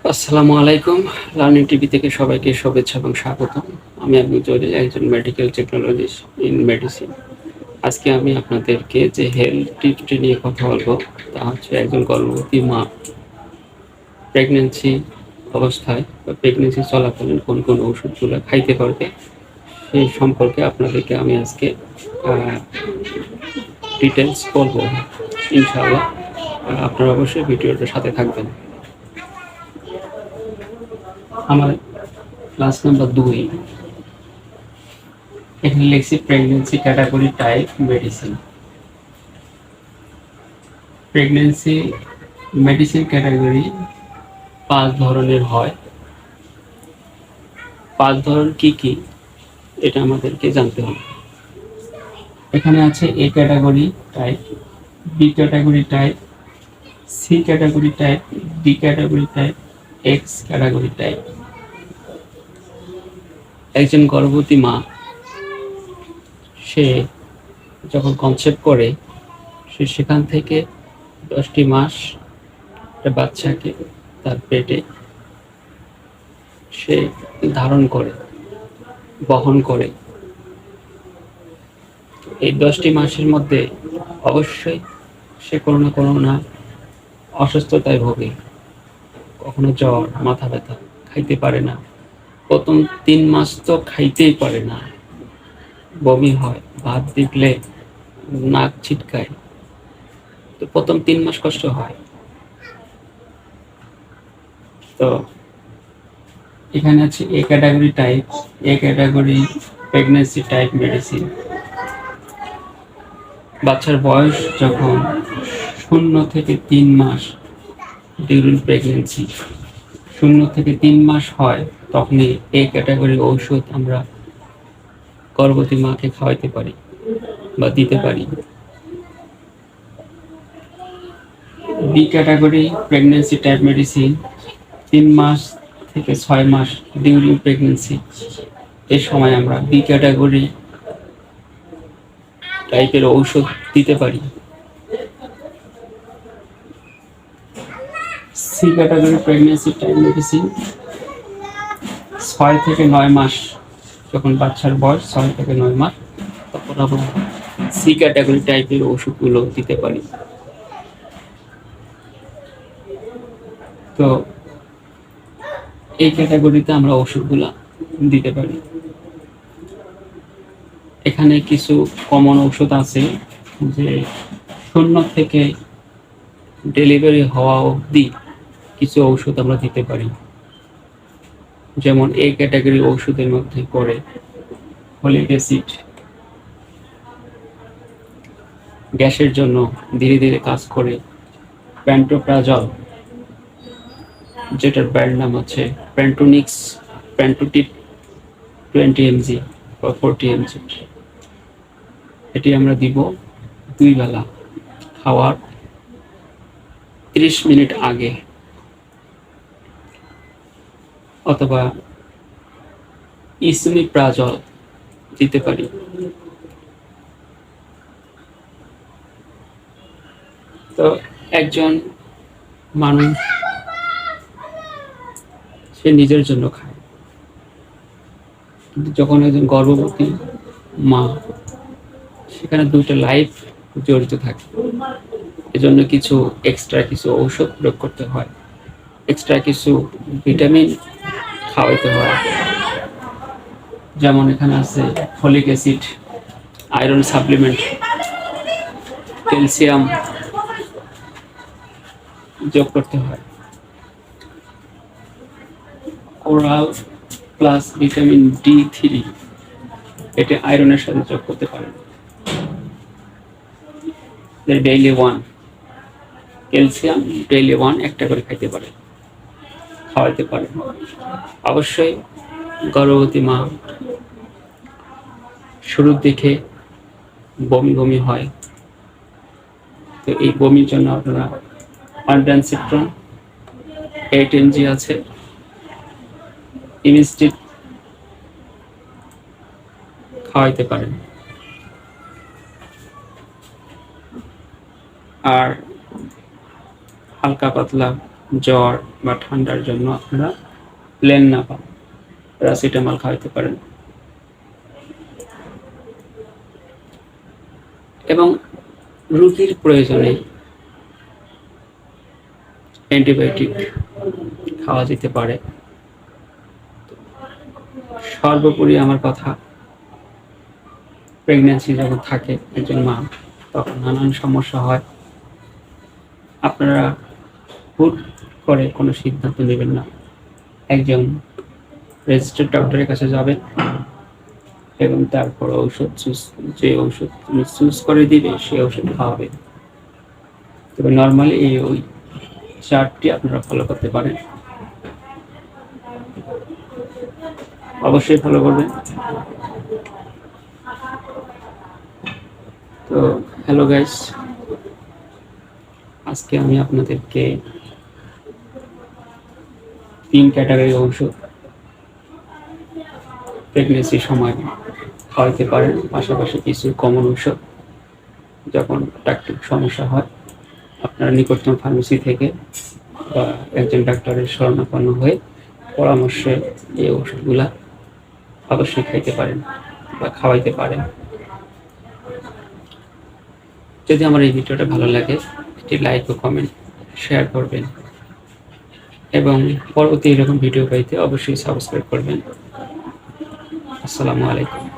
আসসালামু আলাইকুম। Learning TV থেকে সবাইকে শুভেচ্ছা এবং স্বাগতম। আমি আব্দুল জলিল, একজন মেডিকেল টেকনোলজিস্ট ইন মেডিসিন। আজকে আমি আপনাদেরকে যে হেলথ টিপসটি নিয়ে কথা বলবো তা হচ্ছে একজন গর্ভবতী মা প্রেগনেন্সি অবস্থায় বা প্রেগনেন্সি চলাকালীন কোন কোন ওষুধগুলো খাইতে পারবে সেই সম্পর্কে আপনাদেরকে আমি আজকে ডিটেলস বলবো ইনশাআল্লাহ। আপনারা অবশ্যই ভিডিওটার সাথে থাকবেন। আমার ক্লাস নাম্বার 2, এখানে লিখছি pregnancy category type medicine. Pregnancy medicine category 5 ধরনের হয়। 5 ধরন কি কি এটা আমাদেরকে জানতে হবে। এখানে আছে A category type, B category type, C category type, D category type, X category type. একজন গর্ভবতী মা সে যখন কনসেপ্ট করে সে সেখান থেকে 10টি মাস একটা বাচ্চাকে তার পেটে সে ধারণ করে, বহন করে। এই 10টি মাসের মধ্যে অবশ্যই সে কোনো না অসুস্থতায় ভোগে। কখনো জ্বর, মাথা ব্যথা, খাইতে পারে না। প্রথম 3 মাস তো খাইতেই পারে না, বমি হয়, ভাত দেখলে নাক ছিটকায়। তো প্রথম 3 মাস কষ্ট হয়। তো এখানে আছে A category type, A category pregnancy type medicine. বাচ্চার বয়স যখন 0 থেকে 3 মাস ডিউরিং প্রেগনেন্সি 0 থেকে 3 মাস হয়, তখনই এই ক্যাটাগরির ঔষধ আমরা গর্ভবতী মাকে খাওয়াইতে পারি বা দিতে পারি। B category pregnancy type medicine 3 মাস থেকে 6 মাস ডিউরিং প্রেগনেন্সি, এই সময় আমরা বি ক্যাটাগরি টাইপের ঔষধ দিতে পারি। C category pregnancy type medicine 6 থেকে 9 মাস, যখন বাচ্চার বয়স 6 থেকে 9 মাস, তখন আমরা সি ক্যাটাগরি টাইপের ওষুধগুলো দিতে পারি। তো এই ক্যাটাগরিতে আমরা ওষুধগুলো দিতে পারি। এখানে কিছু কমন ওষুধ আছে যে 0 থেকে ডেলিভারি হওয়া অবধি কিছু ঔষধ আমরা দিতে পারি। যেমন এই ক্যাটাগরি ওষুধের মধ্যে পড়ে ফলিক অ্যাসিড, গ্যাসের জন্য ধীরে ধীরে কাজ করে প্যান্টোপ্রাজল, যেটার ব্র্যান্ড নাম আছে প্যান্টোনিক্স, প্যান্টোটিপ 20 mg বা 40 mg। এটি আমরা দিব 2 বেলা খাওয়ার 30 মিনিট আগে, অথবা ইসমিপ্রাজল দিতে পারি। তো একজন মানুষ সে নিজের জন্য খায়, কিন্তু যখন একজন গর্ভবতী মা, সেখানে 2টা লাইফ জড়িত থাকে। এজন্য কিছু এক্সট্রা কিছু ঔষধ প্রয়োগ করতে হয়, এক্সট্রা কিছু ভিটামিন খাওয়াইতে হয়। যেমন এখানে আছে folic acid, iron supplement, calcium যোগ করতে হয়, ওরাল প্লাস ভিটামিন D3, এটা আয়রনের সাথে যোগ করতে পারেন। ডেইলি 1 ক্যালসিয়াম, ডেইলি 1 একটা করে খাইতে পারে, খাওয়াইতে পারে। অবশ্যই গর্ভবতী মা শুরুর দিকে বমি বমি হয়, তো এই বমির জন্য আপনারা অনডানসিট্রন 8 mg আছে, ইমিস্টিট খাওয়াইতে পারেন। আর হালকা পাতলা জ্বর বা ঠান্ডার জন্য আপনারা প্লেন না পান, প্যারাসিটামল খাওয়াতে পারেন। এবং রোগীর প্রয়োজনে অ্যান্টিবায়োটিক খাওয়া যেতে পারে। সর্বোপরি আমার কথা, প্রেগন্যান্সি যখন থাকে একজন মা, তখন নানান সমস্যা হয়। আপনারা হুট করে কোনো সিদ্ধান্ত নেবেন না। একজন রেজিস্টার্ড ডক্টরের কাছে যাবেন এবং তারপর যে ঔষধ তুমি চুজ করে দিবে সেই ওষুধ খাওয়াবেন। তবে নর্মালি ওই চার্টটি আপনারা ফলো করতে পারেন, অবশ্যই ফলো করবেন। তো হ্যালো গাইস, আজকে আমি আপনাদেরকে 3 ক্যাটাগরি ঔষধ প্রেগনেন্সির সময় খাওয়াতে পারেন, পাশাপাশি কিছু কমন ঔষধ যখন ডাক্তার সমস্যা হয় আপনারা নিকটতম ফার্মেসি থেকে বা একজন ডাক্তারের শরণাপন্ন হয়ে পরামর্শে এই ওষুধগুলা অবশ্যই খাইতে পারেন বা খাওয়াইতে পারেন। যদি আমার এই ভিডিওটা ভালো লাগে, একটি লাইক ও কমেন্ট শেয়ার করবেন এবং পরবর্তী এরকম ভিডিও পাইতে অবশ্যই সাবস্ক্রাইব করবেন। আসসালামু আলাইকুম।